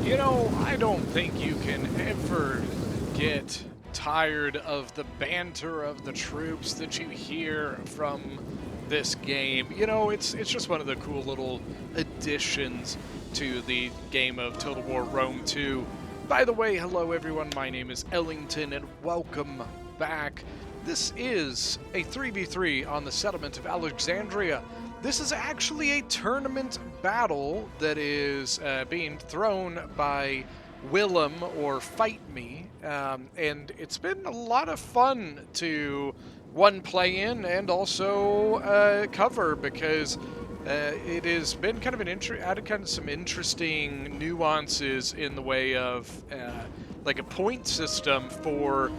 You know, I don't think you can ever get tired of the banter of the troops that you hear from this game. You know, it's just one of the cool little additions to the game of Total War Rome 2. By the way, hello everyone, my name is Ellington and welcome back. This is a 3v3 on the settlement of Alexandria. This is actually a tournament battle that is being thrown by Willem or Fight Me, and it's been a lot of fun to one play in and also cover because it has been kind of added kind of some interesting nuances in the way of like a point system for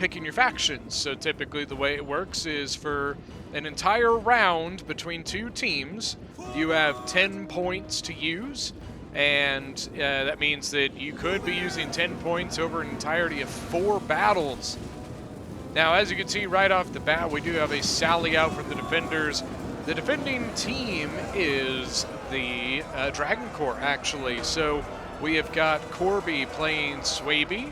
picking your factions. So typically the way it works is for an entire round between two teams, you have 10 points to use, and that means that you could be using 10 points over an entirety of 4 battles. Now, as you can see right off the bat, we do have a sally out from the defenders. The defending team is the Dragon Corps, actually. So we have got Corby playing Swaby,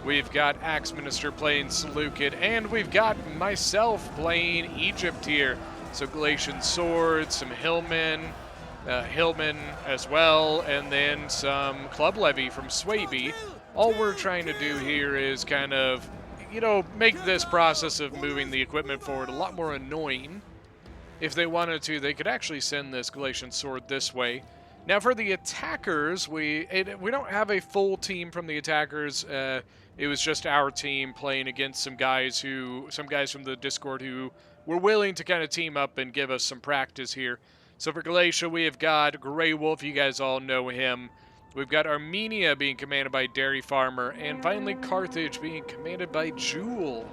we've got Axe Minister playing Seleucid, and we've got myself playing Egypt here. So Galatian Swords, some Hillmen as well, and then some Club Levy from Swaby. All we're trying to do here is kind of, you know, make this process of moving the equipment forward a lot more annoying. If they wanted to, they could actually send this Galatian Sword this way. Now for the attackers, we don't have a full team from the attackers. It was just our team playing against some guys from the Discord who were willing to kind of team up and give us some practice here. So for Galatia, we have got Grey Wolf. You guys all know him. We've got Armenia being commanded by Dairy Farmer, and finally Carthage being commanded by Jewel.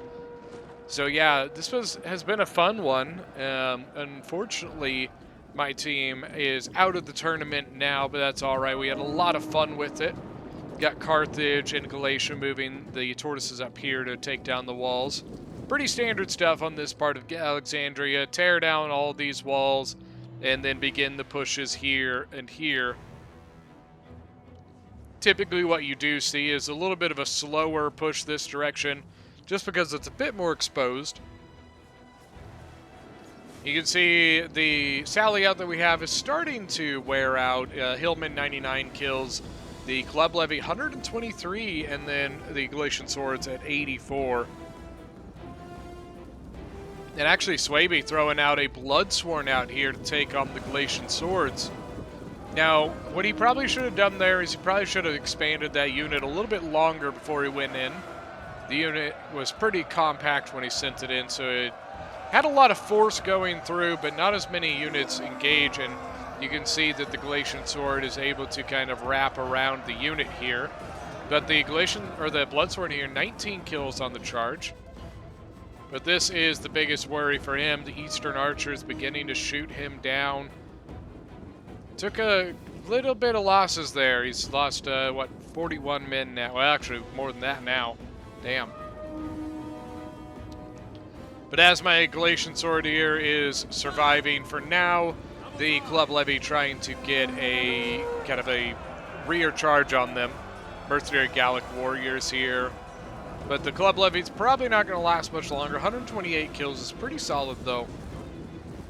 So yeah, this has been a fun one. Unfortunately, my team is out of the tournament now, but that's all right. We had a lot of fun with it. Got Carthage and Galatia moving the tortoises up here to take down the walls. Pretty standard stuff on this part of Alexandria. Tear down all these walls and then begin the pushes here and here. Typically what you do see is a little bit of a slower push this direction just because it's a bit more exposed. You can see the sally out that we have is starting to wear out. Hillman 99 kills, the Club Levy 123, and then the Galatian Swords at 84. And actually Swaby throwing out a Bloodsworn out here to take on the Galatian Swords. Now, what he probably should have done there is he probably should have expanded that unit a little bit longer before he went in. The unit was pretty compact when he sent it in, so it had a lot of force going through, but not as many units engage, and you can see that the Galatian Sword is able to kind of wrap around the unit here. But the Bloodsworn here, 19 kills on the charge. But this is the biggest worry for him. The Eastern Archers beginning to shoot him down. Took a little bit of losses there. He's lost, 41 men now. Well, actually, more than that now. Damn. But as my Galatian Sword here is surviving for now, the Club Levy trying to get a kind of a rear charge on them. Mercenary Gallic Warriors here. But the Club Levy's probably not going to last much longer. 128 kills is pretty solid though.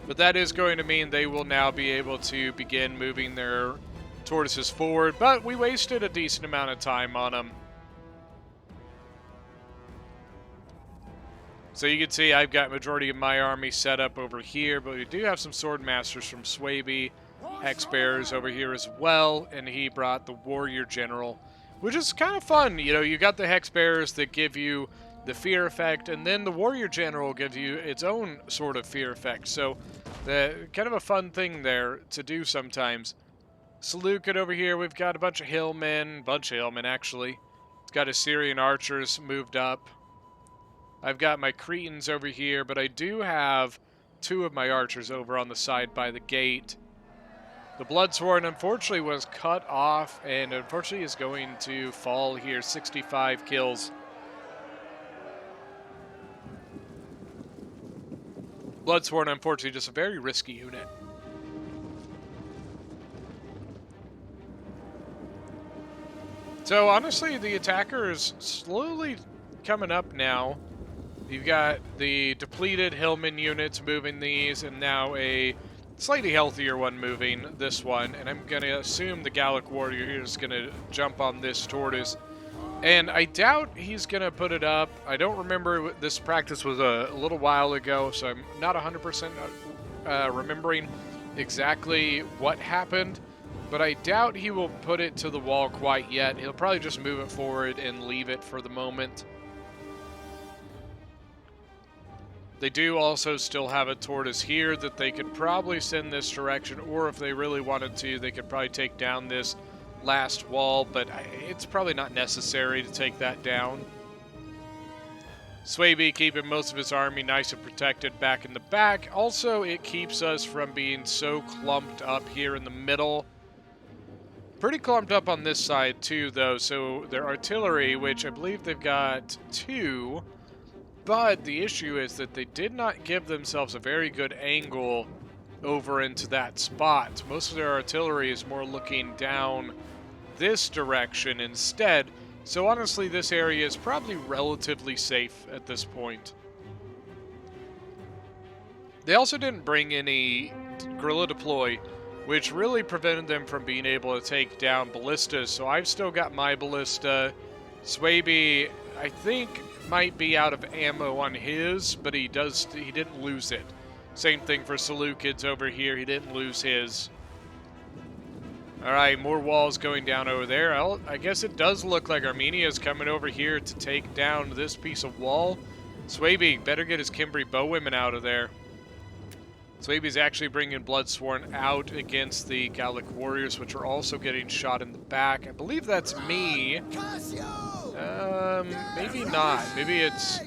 But that is going to mean they will now be able to begin moving their tortoises forward. But we wasted a decent amount of time on them. So you can see I've got majority of my army set up over here, but we do have some sword masters from Swaby, Hex Bearers over here as well, and he brought the Warrior General, which is kind of fun. You know, you got the Hex Bearers that give you the fear effect, and then the Warrior General gives you its own sort of fear effect. So kind of a fun thing there to do sometimes. Seleucid over here, we've got a bunch of Hillmen actually. It's got Assyrian archers moved up. I've got my Cretans over here, but I do have 2 of my archers over on the side by the gate. The Bloodsworn, unfortunately, was cut off, and unfortunately is going to fall here. 65 kills. Bloodsworn, unfortunately, just a very risky unit. . So honestly, the attacker is slowly coming up now. You've got the depleted Hillman units moving these, and now a slightly healthier one moving this one. And I'm going to assume the Gallic Warrior here is going to jump on this tortoise. And I doubt he's going to put it up. I don't remember. This practice was a little while ago, so I'm not 100% remembering exactly what happened. But I doubt he will put it to the wall quite yet. He'll probably just move it forward and leave it for the moment. They do also still have a tortoise here that they could probably send this direction, or if they really wanted to, they could probably take down this last wall, but it's probably not necessary to take that down. Swaby keeping most of his army nice and protected back in the back. Also, it keeps us from being so clumped up here in the middle. Pretty clumped up on this side too, though, so their artillery, which I believe they've got 2, but the issue is that they did not give themselves a very good angle over into that spot. Most of their artillery is more looking down this direction instead. So honestly, this area is probably relatively safe at this point. They also didn't bring any guerrilla deploy, which really prevented them from being able to take down ballistas. So I've still got my ballista. Swaby, I think, might be out of ammo on his, but he didn't lose it. Same thing for Seleucids over here. He didn't lose his. All right, more walls going down over there. I guess it does look like Armenia is coming over here to take down this piece of wall. Swaby better get his Cimbri bowwomen out of there. Swaby's actually bringing Bloodsworn out against the Gallic warriors, which are also getting shot in the back. I believe that's me. Maybe not. Maybe it's...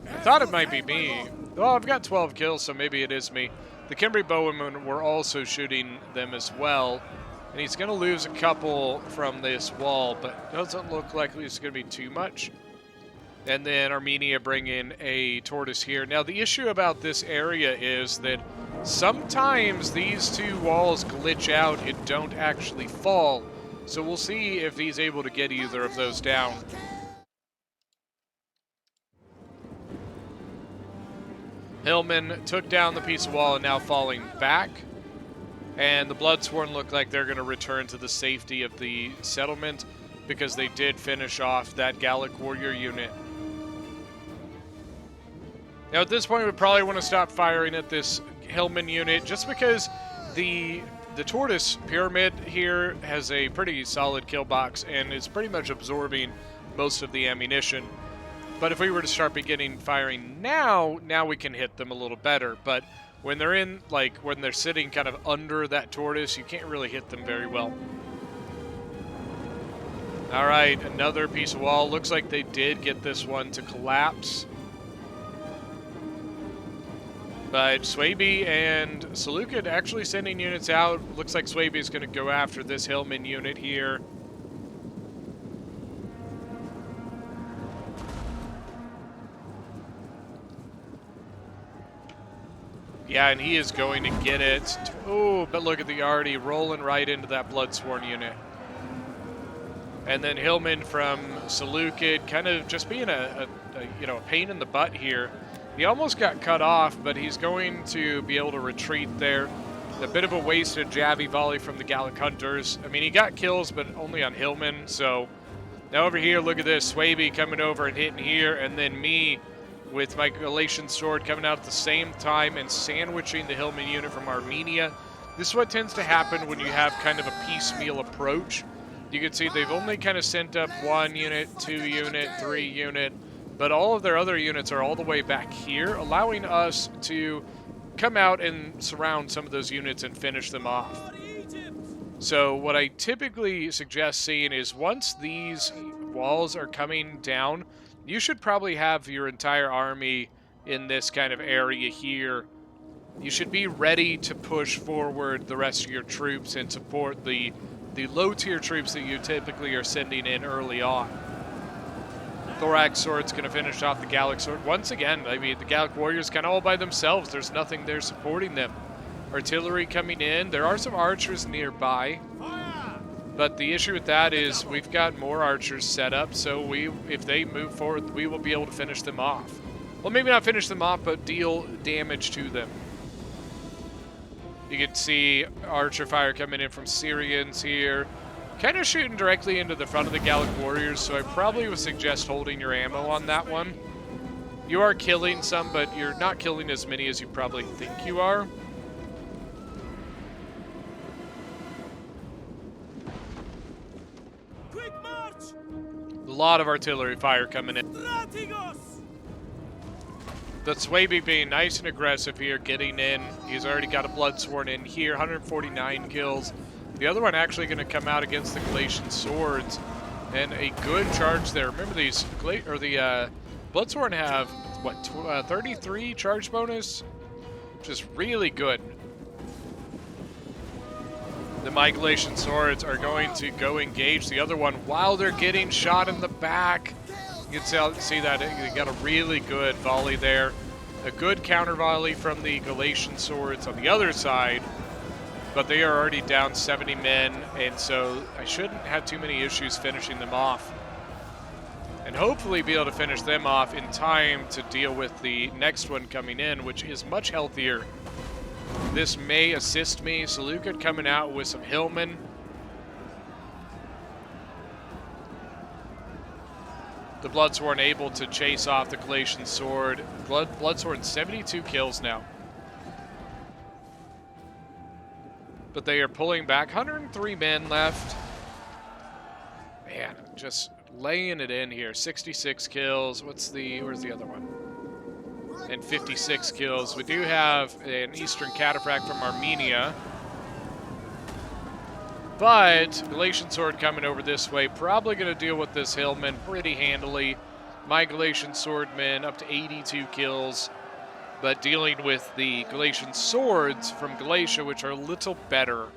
I thought it might be me. Well, I've got 12 kills, so maybe it is me. The Cimbri bowwomen were also shooting them as well. And he's going to lose a couple from this wall, but doesn't look like it's going to be too much. And then Armenia bring in a tortoise here. Now, the issue about this area is that sometimes these 2 walls glitch out and don't actually fall. So we'll see if he's able to get either of those down. Hillman took down the piece of wall and now falling back. And the Bloodsworn look like they're going to return to the safety of the settlement because they did finish off that Gallic warrior unit. Now at this point we probably want to stop firing at this Hillman unit just because the tortoise pyramid here has a pretty solid kill box and is pretty much absorbing most of the ammunition. But if we were to start beginning firing now we can hit them a little better. But when they're in, when they're sitting kind of under that tortoise, you can't really hit them very well. All right, another piece of wall. Looks like they did get this one to collapse. But Swaby and Seleucid actually sending units out. Looks like Swaby is going to go after this Hillman unit here. Yeah, and he is going to get it. Oh, but look at the already rolling right into that Bloodsworn unit. And then Hillman from Seleucid kind of just being a pain in the butt here. He almost got cut off, but he's going to be able to retreat there. A bit of a wasted Javi volley from the Gallic Hunters. I mean, he got kills, but only on Hillman. So now over here, look at this. Swaby coming over and hitting here, and then me with my Galatian sword coming out at the same time and sandwiching the Hillman unit from Armenia. This is what tends to happen when you have kind of a piecemeal approach. You can see they've only kind of sent up 1 unit, 2 unit, 3 unit, but all of their other units are all the way back here, allowing us to come out and surround some of those units and finish them off. So what I typically suggest seeing is once these walls are coming down, you should probably have your entire army in this kind of area here. You should be ready to push forward the rest of your troops and support the low-tier troops that you typically are sending in early on. Thorax Sword's going to finish off the Gallic Sword. Once again, I mean, the Gallic Warriors kind of all by themselves. There's nothing there supporting them. Artillery coming in. There are some archers nearby. But the issue with that is we've got more archers set up, so if they move forward, we will be able to finish them off. Well, maybe not finish them off, but deal damage to them. You can see archer fire coming in from Syrians here. Kind of shooting directly into the front of the Gallic warriors, so I probably would suggest holding your ammo on that one. You are killing some, but you're not killing as many as you probably think you are. Quick march! A lot of artillery fire coming in. The Swaby being nice and aggressive here, getting in. He's already got a Bloodsworn in here, 149 kills. The other one actually going to come out against the Galatian swords, and a good charge there. Remember these, the Bloodsworn have, what, 33 charge bonus? Which is really good. The Galatian swords are going to go engage the other one while they're getting shot in the back. You can see that you got a really good volley there. A good counter volley from the Galatian swords on the other side. But they are already down 70 men, and so I shouldn't have too many issues finishing them off. And hopefully be able to finish them off in time to deal with the next one coming in, which is much healthier. This may assist me. Seleucid coming out with some hillmen. The Bloodsworn able to chase off the Galatian sword. Bloodsworn 72 kills now. But they are pulling back. 103 men left. Man, just laying it in here. 66 kills. Where's the other one? And 56 kills. We do have an Eastern Cataphract from Armenia. But Galatian Sword coming over this way, probably going to deal with this Hillman pretty handily. My Galatian Swordmen up to 82 kills, but dealing with the Galatian Swords from Galatia, which are a little better.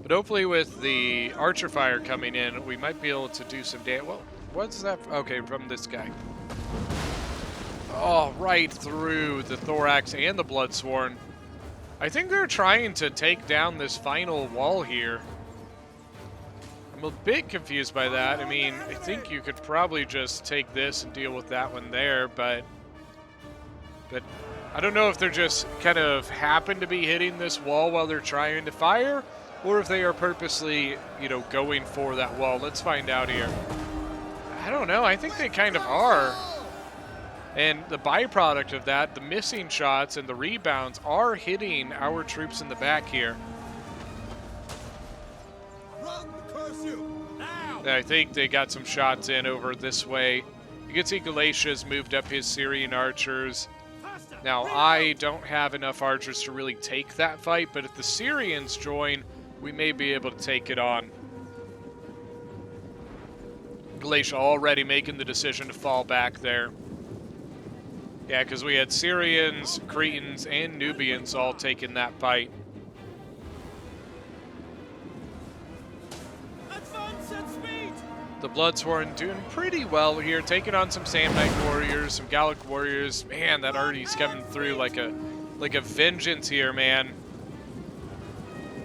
But hopefully with the Archer Fire coming in, we might be able to do some damage. Well, what's that? Okay, from this guy. Oh, right through the Thorax and the Bloodsworn. I think they're trying to take down this final wall here. I'm a bit confused by that. I mean, I think you could probably just take this and deal with that one there, but I don't know if they're just kind of happen to be hitting this wall while they're trying to fire, or if they are purposely, you know, going for that wall. Let's find out here. I don't know. I think they kind of are. And the byproduct of that, the missing shots and the rebounds are hitting our troops in the back here. And I think they got some shots in over this way. You can see Galatia's moved up his Syrian archers. Now, I don't have enough archers to really take that fight, but if the Syrians join, we may be able to take it on. Galatia already making the decision to fall back there. Yeah, because we had Syrians, Cretans, and Nubians all taking that fight. Advance at speed! The Bloodsworn doing pretty well here, taking on some Samnite warriors, some Gallic warriors. Man, that arty's coming through like a vengeance here, man.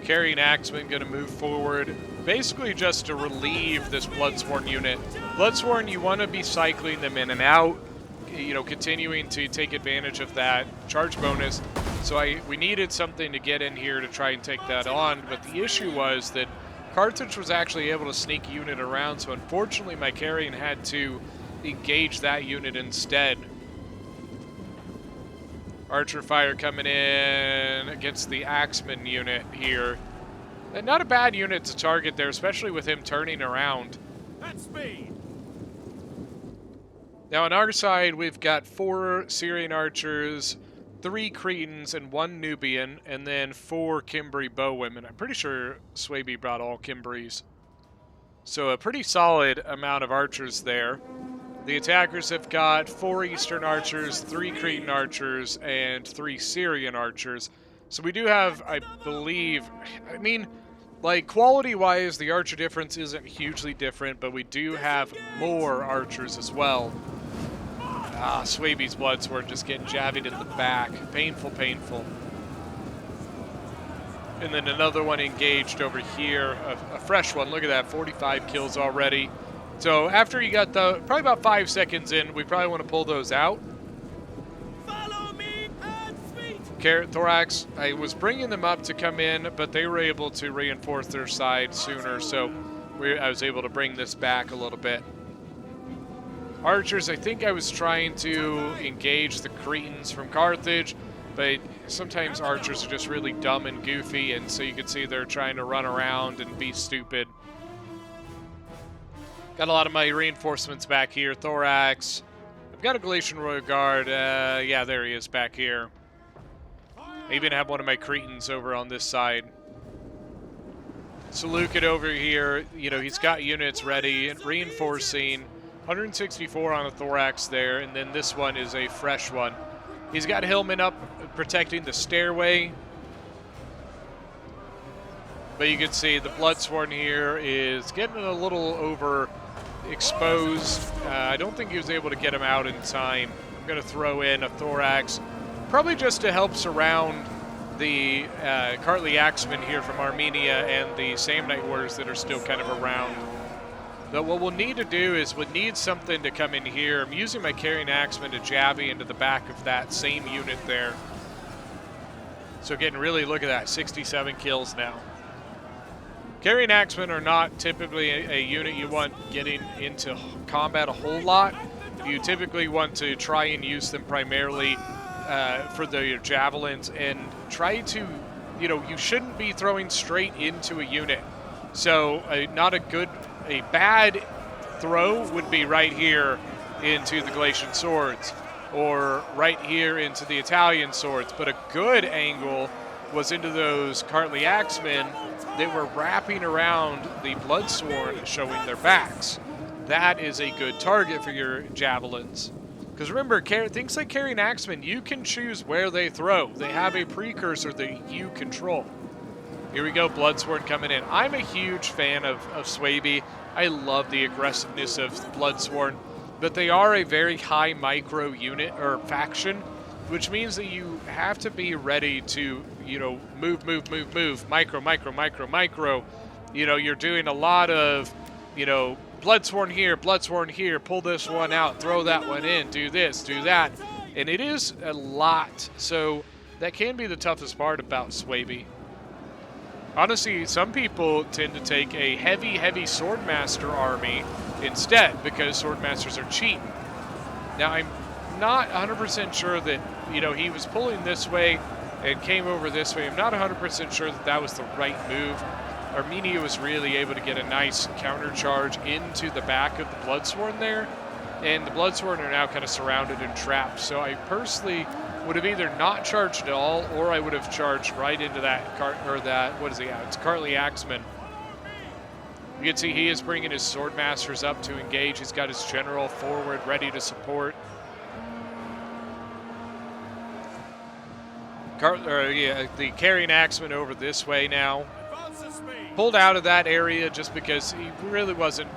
Carrying Axeman gonna move forward, basically just to relieve this Bloodsworn unit. Bloodsworn, you want to be cycling them in and out, you know, continuing to take advantage of that charge bonus. So we needed something to get in here to try and take that on, but the issue was that Carthage was actually able to sneak a unit around, so unfortunately my Carrion had to engage that unit instead. Archer fire coming in against the Axeman unit here. And not a bad unit to target there, especially with him turning around. At speed! Now on our side, we've got 4 Syrian archers, 3 Cretans, and 1 Nubian, and then 4 Cimbri bowwomen. I'm pretty sure Swaby brought all Cimbris. So a pretty solid amount of archers there. The attackers have got 4 Eastern archers, 3 Cretan archers, and 3 Syrian archers. So we do have, I believe, I mean, like, quality-wise, the archer difference isn't hugely different, but we do have more archers as well. Ah, Swaby's Bloodsworn just getting jabbed in the back. Painful, painful. And then another one engaged over here, a fresh one. Look at that, 45 kills already. So after you got probably about 5 seconds in, we probably want to pull those out. Follow me and speed. Carrot Thorax, I was bringing them up to come in, but they were able to reinforce their side sooner, so I was able to bring this back a little bit. Archers, I think I was trying to engage the Cretans from Carthage, but sometimes archers are just really dumb and goofy, and so you can see they're trying to run around and be stupid. Got a lot of my reinforcements back here. Thorax. I've got a Galatian Royal Guard. Yeah, there he is back here. I even have one of my Cretans over on this side. Seleucid over here. You know, he's got units ready and reinforcing. 164 on a Thorax there, and then this one is a fresh one. He's got Hillman up protecting the stairway. But you can see the Bloodsworn here is getting a little overexposed. I don't think he was able to get him out in time. I'm going to throw in a Thorax, probably just to help surround the Kartli Axemen here from Armenia and the Samnite Warriors that are still kind of around. But what we'll need to do is we'll need something to come in here. I'm using my Carrying Axeman to jabby into the back of that same unit there. So getting really, look at that, 67 kills now. Carrying Axemen are not typically a unit you want getting into combat a whole lot. You typically want to try and use them primarily for the javelins and try to, you know, you shouldn't be throwing straight into a unit. So a bad throw would be right here into the Galatian swords or right here into the Italian swords. But a good angle was into those Kartli Axemen that were wrapping around the Bloodsworn showing their backs. That is a good target for your javelins. Because remember, things like Carrying Axemen, you can choose where they throw. They have a precursor that you control. Here we go, Bloodsworn coming in. I'm a huge fan of Swaby. I love the aggressiveness of Bloodsworn, but they are a very high micro unit or faction, which means that you have to be ready to, you know, move, micro. You know, you're doing a lot of, you know, Bloodsworn here, pull this one out, throw that one in, do this, do that. And it is a lot, so that can be the toughest part about Swaby. Honestly, some people tend to take a heavy Swordmaster army instead because Swordmasters are cheap. Now, I'm not 100% sure that, you know, he was pulling this way and came over this way. I'm not 100% sure that that was the right move. Armenia was really able to get a nice counter charge into the back of the Bloodsworn there, and the Bloodsworn are now kind of surrounded and trapped. So I personally would have either not charged at all, or I would have charged right into that what is he at? It's Kartli Axeman. You can see he is bringing his Swordmasters up to engage. He's got his general forward ready to support. The Carrying Axeman over this way now. Pulled out of that area just because he really wasn't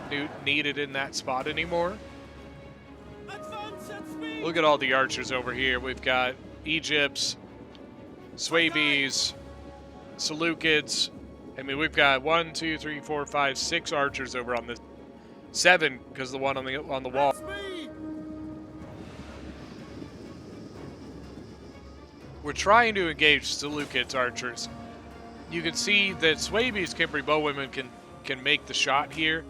needed in that spot anymore. Look at all the archers over here. We've got Egypts, Swabes, Seleucids. I mean, we've got 1, 2, 3, 4, 5, 6 archers over on this. 7 because the one on the wall. We're trying to engage Seleucids archers. You can see that Swaby's Cimbri bowwomen can make the shot here,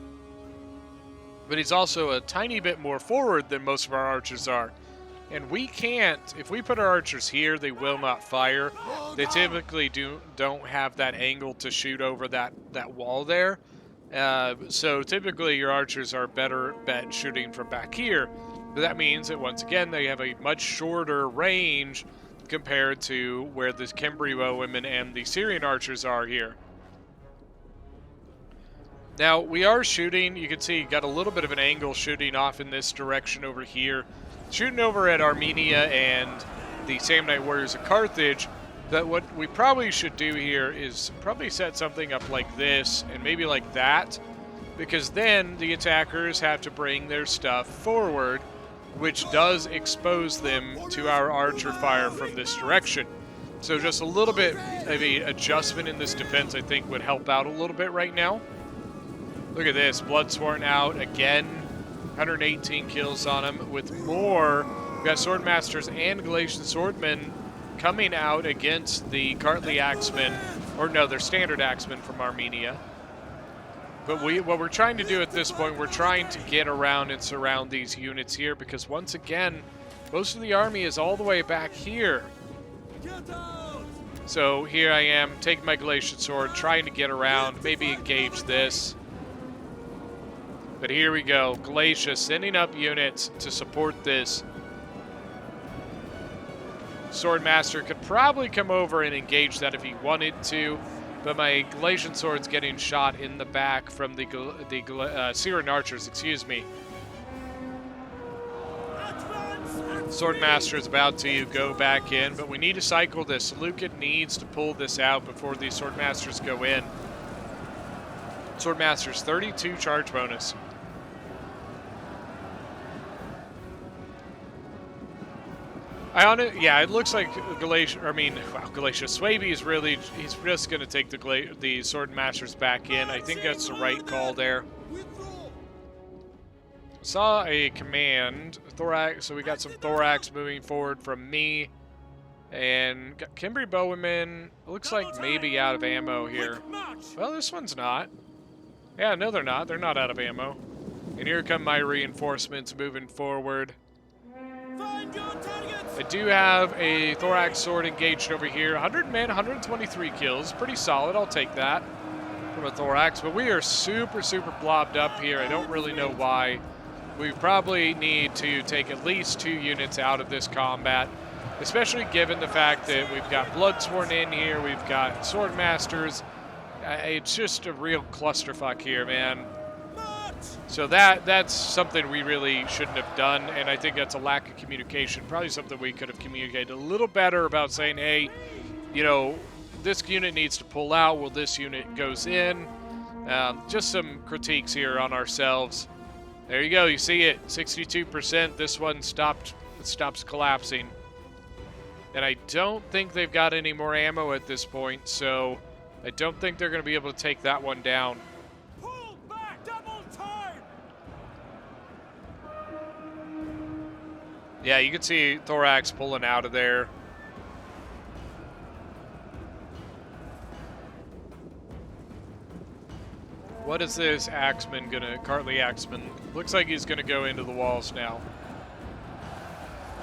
but he's also a tiny bit more forward than most of our archers are. And we can't, if we put our archers here, they will not fire. They typically don't have that angle to shoot over that wall there. So typically your archers are better bet shooting from back here. But that means that once again, they have a much shorter range compared to where the Cimbri bowwomen and the Syrian archers are here. Now, we are shooting, you can see, got a little bit of an angle shooting off in this direction over here. Shooting over at Armenia and the Samnite Warriors of Carthage, but what we probably should do here is probably set something up like this and maybe like that, because then the attackers have to bring their stuff forward, which does expose them to our archer fire from this direction. So just a little bit of a adjustment in this defense, I think, would help out a little bit right now. Look at this, Bloodsworn out again. 118 kills on him with more. We've got Swordmasters and Galatian Swordmen coming out against the Kartli Axemen, or no, they're standard Axemen from Armenia. But what we're trying to do at this point, we're trying to get around and surround these units here, because once again, most of the army is all the way back here. So here I am, taking my Galatian Sword, trying to get around, maybe engage this. But here we go, Galatia sending up units to support this. Swordmaster could probably come over and engage that if he wanted to, but my Galatian Sword's getting shot in the back from the Syrian archers, excuse me. Swordmaster is about to go back in, but we need to cycle this. Seleucid needs to pull this out before these Swordmasters go in. Swordmaster's 32 charge bonus. Yeah, it looks like Galatia, Swaby is really, he's just going to take the Swordmasters back in. I think that's the right call there. Saw a command, Thorax, so we got some Thorax moving forward from me. And got Kimbri Bowman, looks like maybe out of ammo here. Well, this one's not. Yeah, no, they're not. They're not out of ammo. And here come my reinforcements moving forward. I do have a Thorax Sword engaged over here. 100 men, 123 kills. Pretty solid. I'll take that from a Thorax. But we are super, super blobbed up here. I don't really know why. We probably need to take at least 2 units out of this combat, especially given the fact that we've got Bloodsworn in here. We've got Swordmasters. It's just a real clusterfuck here, man. So that's something we really shouldn't have done, and I think that's a lack of communication. Probably something we could have communicated a little better about, saying, hey, you know, this unit needs to pull out while this unit goes in. Just some critiques here on ourselves. There you go, you see it, 62%. This one stops collapsing. And I don't think they've got any more ammo at this point, so I don't think they're going to be able to take that one down. Yeah, you can see Thorax pulling out of there. What is this Axeman gonna, Kartli Axeman? Looks like he's gonna go into the walls now.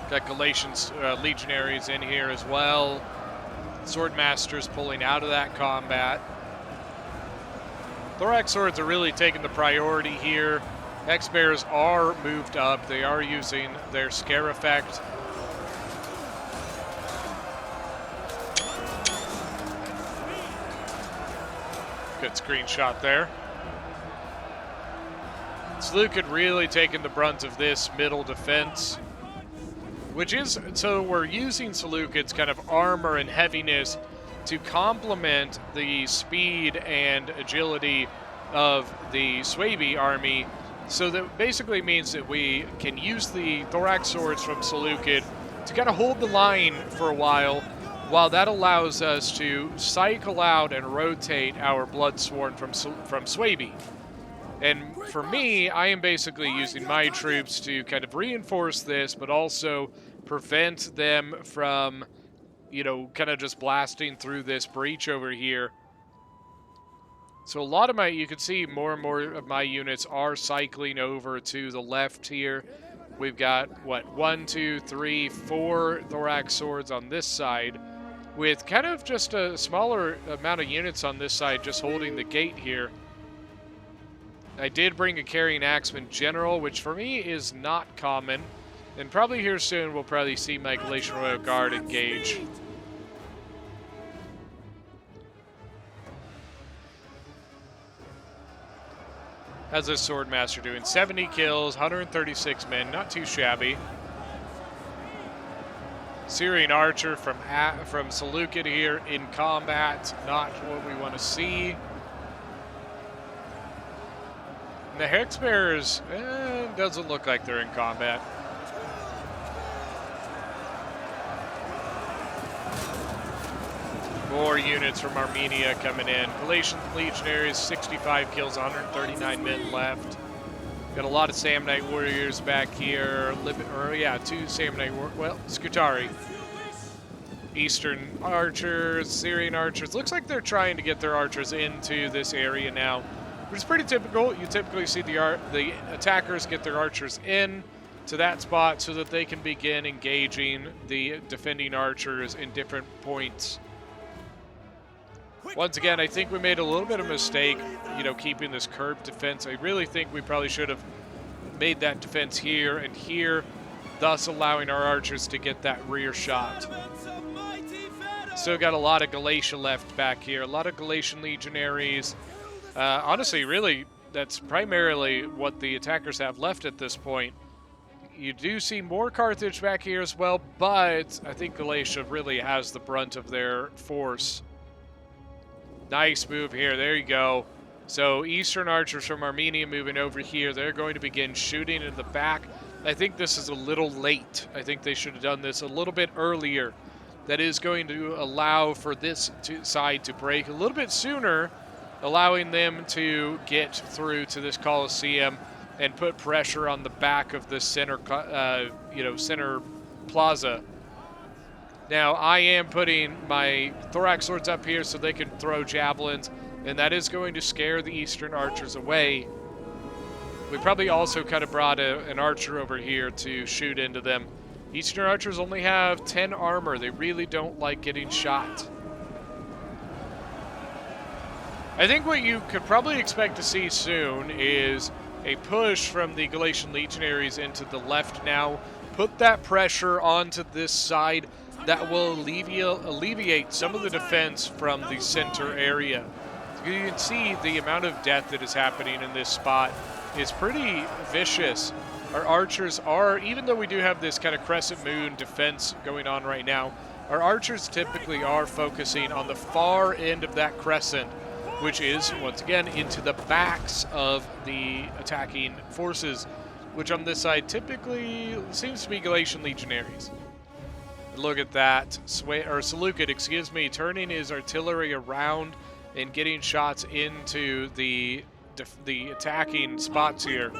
Got Galatians, Legionaries in here as well. Swordmasters pulling out of that combat. Thorax Swords are really taking the priority here. X-Bears are moved up. They are using their scare effect. Good screenshot there. Seleucid really taking the brunt of this middle defense, which is, so we're using Seleucid's kind of armor and heaviness to complement the speed and agility of the Swaby army. So that basically means that we can use the Thorax Swords from Seleucid to kind of hold the line for a while that allows us to cycle out and rotate our Bloodsworn from Swaby. And for me, I am basically using my troops to kind of reinforce this, but also prevent them from, you know, kind of just blasting through this breach over here. So a lot of you can see more and more of my units are cycling over to the left here. We've got, what, 1, 2, 3, 4 Thorax Swords on this side, with kind of just a smaller amount of units on this side just holding the gate here. I did bring a Carrying Axeman General, which for me is not common. And probably here soon we'll probably see my Galatian Royal Guard engage. How's this Swordmaster doing? 70 kills, 136 men, not too shabby. Syrian Archer from Seleucid here in combat, not what we want to see. And the Hex Bearers, doesn't look like they're in combat. More units from Armenia coming in. Galatian legionaries, 65 kills, 139 men left. Got a lot of Samnite warriors back here. Two Samnite Scutari. Eastern archers, Syrian archers. Looks like they're trying to get their archers into this area now, which is pretty typical. You typically see the attackers get their archers in to that spot so that they can begin engaging the defending archers in different points. Once again, I think we made a little bit of a mistake, keeping this curved defense. I really think we probably should have made that defense here and here, thus allowing our archers to get that rear shot. Still got a lot of Galatia left back here, a lot of Galatian legionaries. Honestly, really, that's primarily what the attackers have left at this point. You do see more Carthage back here as well, but I think Galatia really has the brunt of their force. Nice move here. There you go. So Eastern archers from Armenia moving over here. They're going to begin shooting in the back. I think this is a little late. I think they should have done this a little bit earlier. That is going to allow for this side to break a little bit sooner, allowing them to get through to this Colosseum and put pressure on the back of the center, center plaza. Now, I am putting my thorax swords up here so they can throw javelins, and that is going to scare the Eastern archers away. We probably also kind of brought an archer over here to shoot into them. Eastern archers only have 10 armor. They really don't like getting shot. I think what you could probably expect to see soon is a push from the Galatian legionaries into the left now. Put that pressure onto this side. That will alleviate some of the defense from the center area. You can see the amount of death that is happening in this spot is pretty vicious. Our archers are, even though we do have this kind of crescent moon defense going on right now, our archers typically are focusing on the far end of that crescent, which is, once again, into the backs of the attacking forces, which on this side typically seems to be Galatian legionaries. Look at that. Seleucid, turning his artillery around and getting shots into the attacking spots here.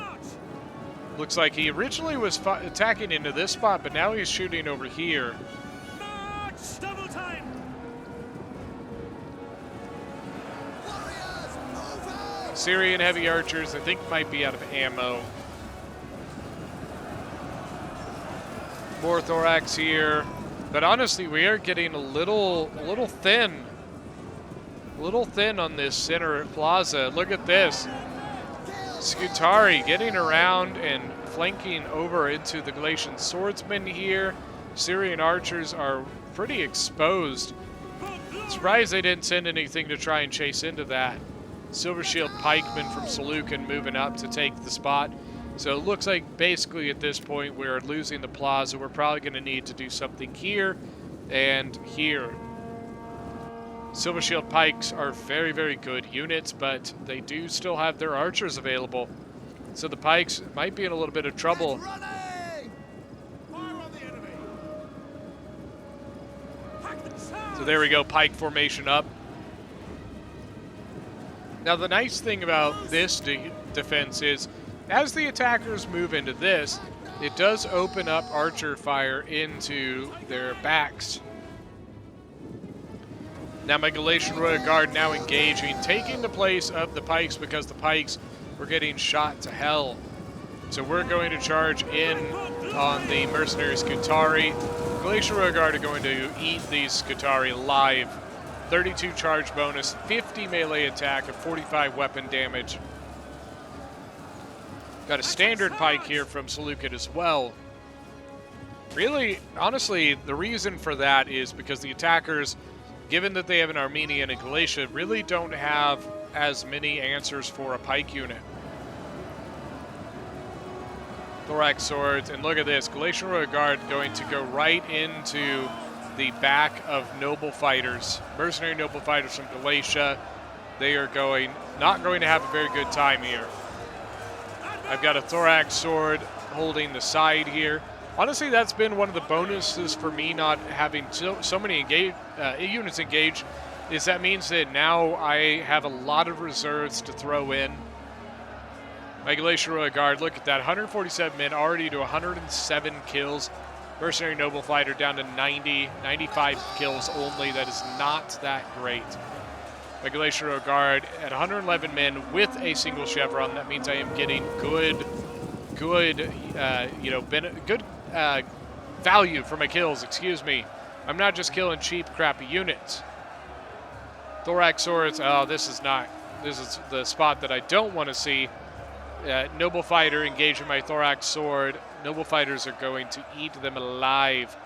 Looks like he originally was attacking into this spot, but now he's shooting over here. Double time. Syrian heavy archers, I think, might be out of ammo. More thorax here. But honestly, we are getting a little thin. A little thin on this center plaza. Look at this. Scutari getting around and flanking over into the Galatian swordsmen here. Syrian archers are pretty exposed. Surprised they didn't send anything to try and chase into that. Silver Shield pikemen from Seleucid moving up to take the spot. So it looks like basically at this point we're losing the plaza. We're probably going to need to do something here and here. Silver Shield pikes are very, very good units, but they do still have their archers available. So the pikes might be in a little bit of trouble. So there we go, pike formation up. Now the nice thing about this defense is, as the attackers move into this, it does open up archer fire into their backs. Now my Galatian Royal Guard now engaging, taking the place of the pikes because the pikes were getting shot to hell. So we're going to charge in on the mercenary Scutari. Galatian Royal Guard are going to eat these Scutari alive. 32 charge bonus, 50 melee attack, and 45 weapon damage. Got a standard pike here from Seleucid as well. Really, honestly, the reason for that is because the attackers, given that they have an Armenian and Galatia, really don't have as many answers for a pike unit. Thorax swords, and look at this, Galatian Royal Guard going to go right into the back of noble fighters, mercenary noble fighters from Galatia. They are not going to have a very good time here. I've got a thorax sword holding the side here. Honestly, that's been one of the bonuses for me not having so many units engaged, is that means that now I have a lot of reserves to throw in. My Glacier Royal Guard, look at that, 147 men, already to 107 kills. Mercenary Noble Fighter down to 90, 95 kills only. That is not that great. My Glacier Royal Guard at 111 men with a single chevron. That means I am getting good value for my kills. Excuse me. I'm not just killing cheap, crappy units. Thorax swords. Oh, this is the spot that I don't want to see. Noble Fighter engaging my Thorax sword. Noble Fighters are going to eat them alive.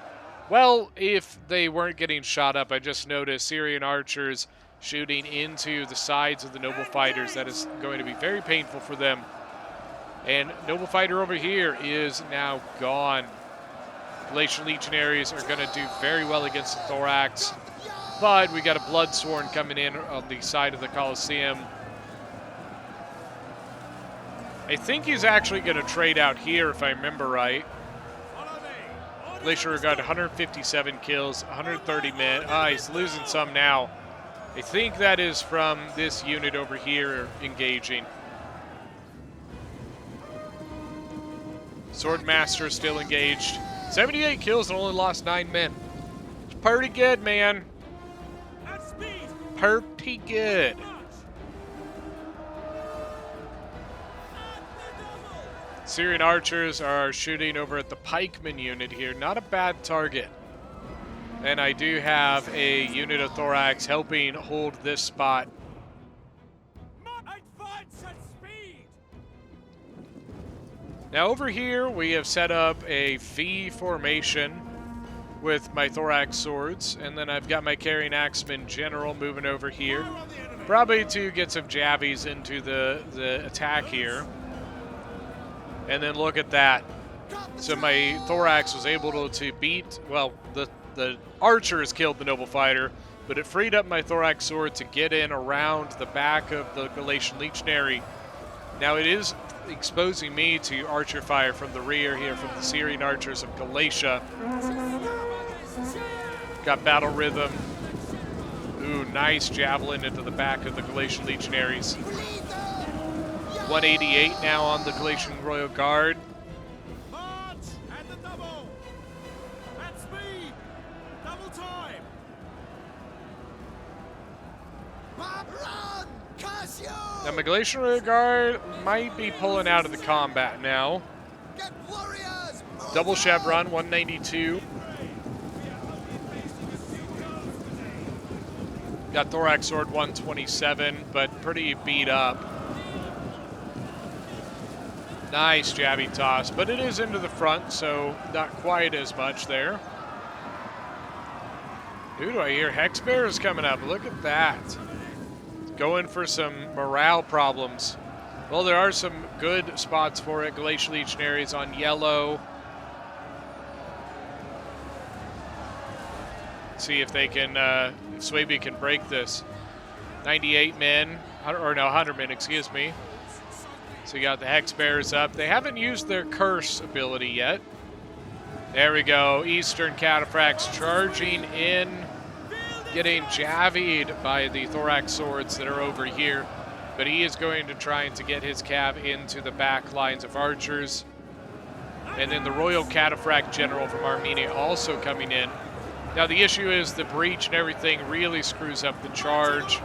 Well, if they weren't getting shot up, I just noticed Syrian archers shooting into the sides of the Noble Fighters. That is going to be very painful for them. And Noble Fighter over here is now gone. Glacial Legionaries are going to do very well against the Thorax. But we got a Bloodsworn coming in on the side of the Colosseum. I think he's actually going to trade out here, if I remember right. Glacier got 157 kills, 130 men. He's losing some now. I think that is from this unit over here engaging. Swordmaster still engaged. 78 kills and only lost 9 men. It's pretty good, man. Pretty good. Syrian archers are shooting over at the pikeman unit here. Not a bad target. And I do have a unit of Thorax helping hold this spot. Now over here we have set up a V formation with my Thorax swords, and then I've got my Carrying Axeman General moving over here. Probably to get some jabbies into the attack here. And then look at that. So my Thorax was able to beat, well, the archers killed the Noble Fighter, but it freed up my Thorax sword to get in around the back of the Galatian Legionary. Now it is exposing me to archer fire from the rear here from the Syrian archers of Galatia. Got battle rhythm. Ooh, nice javelin into the back of the Galatian Legionaries. 188 now on the Galatian Royal Guard. March at the double. At speed. Double time. Run, Cassio! Now my Galatian Royal Guard might be pulling out of the combat now. Get warriors. Double chevron, 192. Got Thorax sword, 127, but pretty beat up. Nice jabby toss, but it is into the front, so not quite as much there. Who do I hear? Hex Bear is coming up. Look at that. Going for some morale problems. Well, there are some good spots for it. Glacial Legionaries on yellow. See if they can, if Swaby can break this. 98 men, or no, 100 men, excuse me. So you got the Hex Bears up. They haven't used their Curse ability yet. There we go. Eastern Cataphracts charging in, getting javied by the Thorax swords that are over here. But he is going to try to get his cav into the back lines of archers. And then the Royal Cataphract General from Armenia also coming in. Now the issue is the breach and everything really screws up the charge.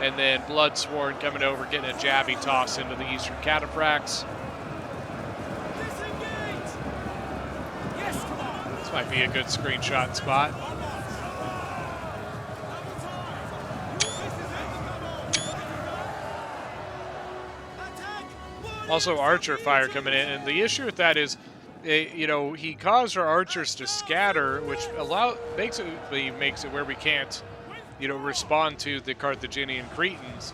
And then Bloodsworn coming over, getting a jabby toss into the Eastern Cataphracts. This might be a good screenshot spot. Also archer fire coming in, and the issue with that is, he caused our archers to scatter, which makes it where we can't, respond to the Carthaginian Cretans.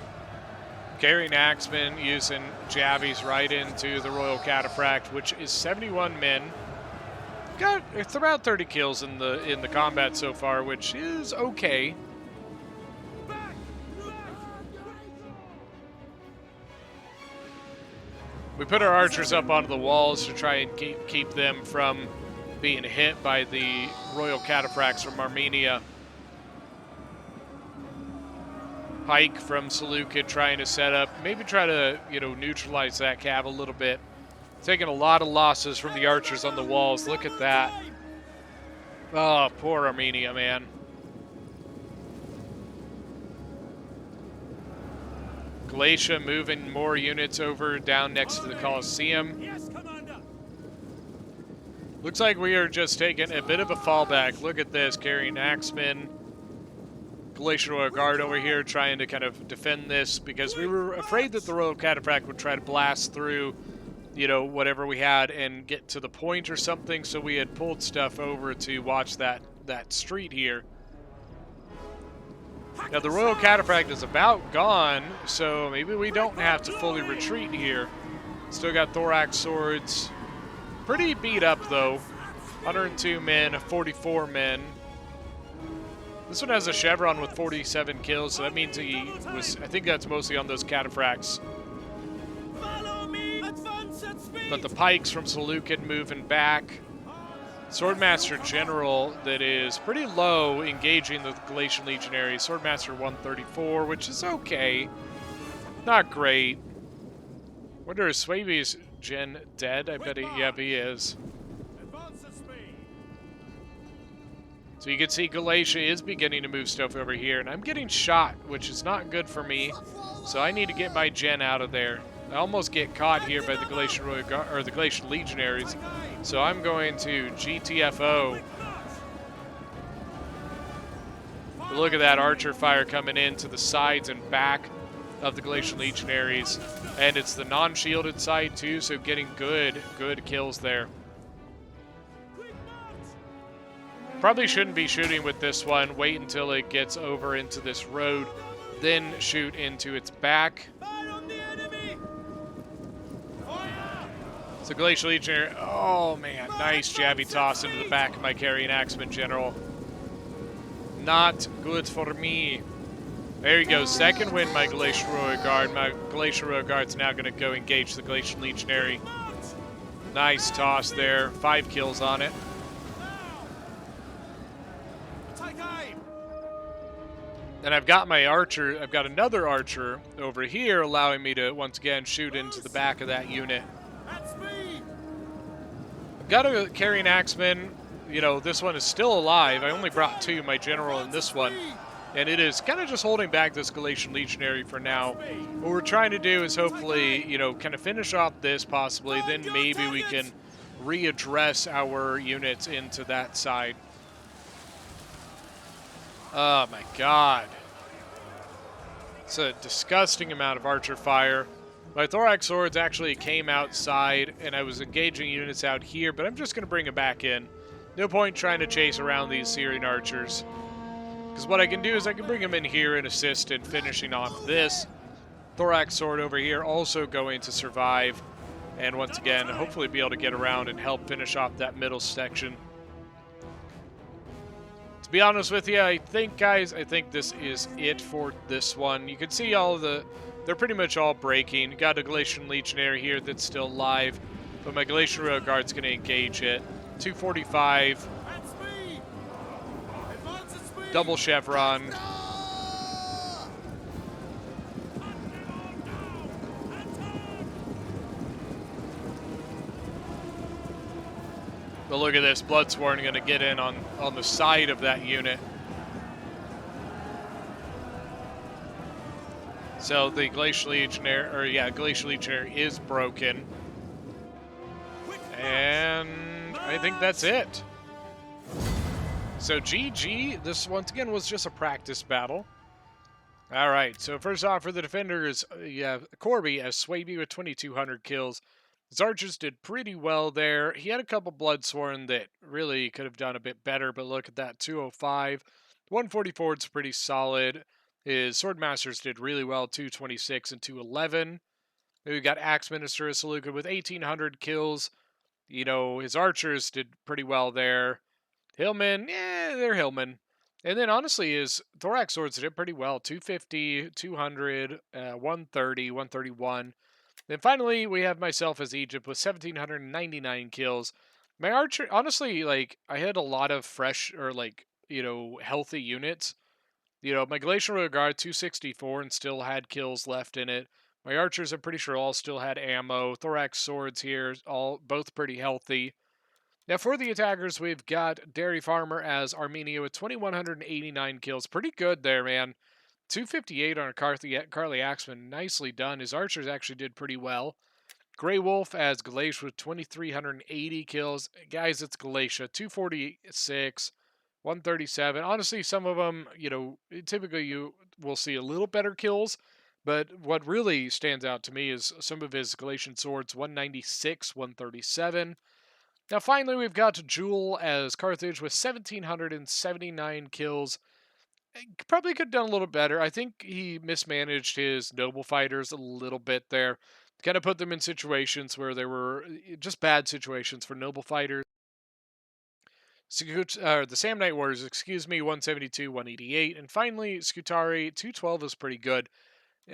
Carrying Axemen using jabbies right into the Royal Cataphract, which is 71 men. Got about 30 kills in the combat so far, which is okay. We put our archers up onto the walls to try and keep them from being hit by the Royal Cataphracts from Armenia. Pike from Seleucid trying to set up, maybe try to, neutralize that cav a little bit. Taking a lot of losses from the archers on the walls. Look at that. Oh, poor Armenia, man. Galatia moving more units over down next to the Colosseum. Yes, Commander. Looks like we are just taking a bit of a fallback. Look at this, carrying axemen. Galatian Royal Guard over here trying to kind of defend this because we were afraid that the Royal Cataphract would try to blast through, whatever we had and get to the point or something. So we had pulled stuff over to watch that street here. Now the Royal Cataphract is about gone, so maybe we don't have to fully retreat here. Still got thorax swords. Pretty beat up though. 102 men, 44 men. This one has a chevron with 47 kills, so that means he was, I think that's mostly on those cataphracts. Follow me. Advance at speed. But the pikes from Seleucid moving back. Swordmaster General that is pretty low engaging the Galatian Legionaries. Swordmaster 134, which is okay. Not great. Wonder is Swaby's Gen dead? I bet he is. Advance at speed. So you can see Galatia is beginning to move stuff over here, and I'm getting shot, which is not good for me. So I need to get my Gen out of there. I almost get caught here by the Galatian Royal Guard, or the Galatian Legionaries. So I'm going to GTFO. But look at that archer fire coming in to the sides and back of the Galatian Legionaries. And it's the non-shielded side too, so getting good kills there. Probably shouldn't be shooting with this one. Wait until it gets over into this road, then shoot into its back. Fire on the enemy. Fire. So Glacial Legionary, oh man, nice jabby toss into the back of my carrying axeman general. Not good for me. There you go, second win my Glacial Royal Guard. My Glacial Royal Guard's now going to go engage the Glacial Legionary. Nice toss there, 5 kills on it. Take aim. And I've got my archer, I've got another archer over here allowing me to once again shoot into the back of that unit. At speed. I've got a carrying axeman. This one is still alive. I only brought 2, my general and this one. And it is kind of just holding back this Galatian Legionary for now. What we're trying to do is hopefully, kind of finish off this possibly. Then maybe we can readdress our units into that side. Oh my god. It's a disgusting amount of archer fire. My thorax swords actually came outside and I was engaging units out here, but I'm just going to bring them back in. No point trying to chase around these Syrian archers. Because what I can do is I can bring them in here and assist in finishing off this. Thorax sword over here also going to survive. And once again, hopefully be able to get around and help finish off that middle section. To be honest with you, I think, guys, this is it for this one. You can see all of they're pretty much all breaking. Got a Galatian Legionary here that's still alive. But my Galatian Royal Guard's going to engage it. 245. At speed. Advance at speed. Double chevron. But look at this, Bloodsworn going to get in on the side of that unit. So the Glacial Legionary, Glacial Legionary is broken. And I think that's it. So GG, this once again was just a practice battle. All right, so first off for the defenders, Corby as Swaby with 2,200 kills. His archers did pretty well there. He had a couple Bloodsworn that really could have done a bit better, but look at that, 205. 144 is pretty solid. His Swordmasters did really well, 226 and 211. We got Axe Minister of Seleucid with 1,800 kills. His archers did pretty well there. Hillmen, they're Hillmen. And then, honestly, his Thorax Swords did pretty well. 250, 200, 130, 131. Then finally, we have myself as Egypt with 1,799 kills. My archer, honestly, I had a lot of fresh or, healthy units. My Glacial Royal Guard 264 and still had kills left in it. My archers, I'm pretty sure, all still had ammo. Thorax swords here, all both pretty healthy. Now for the attackers, we've got Dairy Farmer as Armenia with 2,189 kills. Pretty good there, man. 258 on a Carly Axeman. Nicely done. His archers actually did pretty well. Grey Wolf as Galatia with 2,380 kills. Guys, it's Galatia. 246, 137. Honestly, some of them, typically you will see a little better kills. But what really stands out to me is some of his Galatian swords, 196, 137. Now, finally, we've got Jewel as Carthage with 1,779 kills. Probably could have done a little better. I think he mismanaged his noble fighters a little bit there. Kind of put them in situations where they were just bad situations for noble fighters. The Sam Knight Warriors, 172, 188. And finally, Scutari, 212 is pretty good.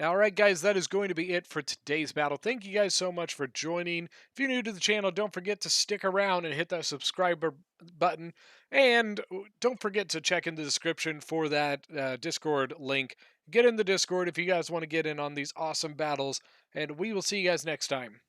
All right, guys, that is going to be it for today's battle. Thank you guys so much for joining. If you're new to the channel, don't forget to stick around and hit that subscriber button. And don't forget to check in the description for that Discord link. Get in the Discord if you guys want to get in on these awesome battles. And we will see you guys next time.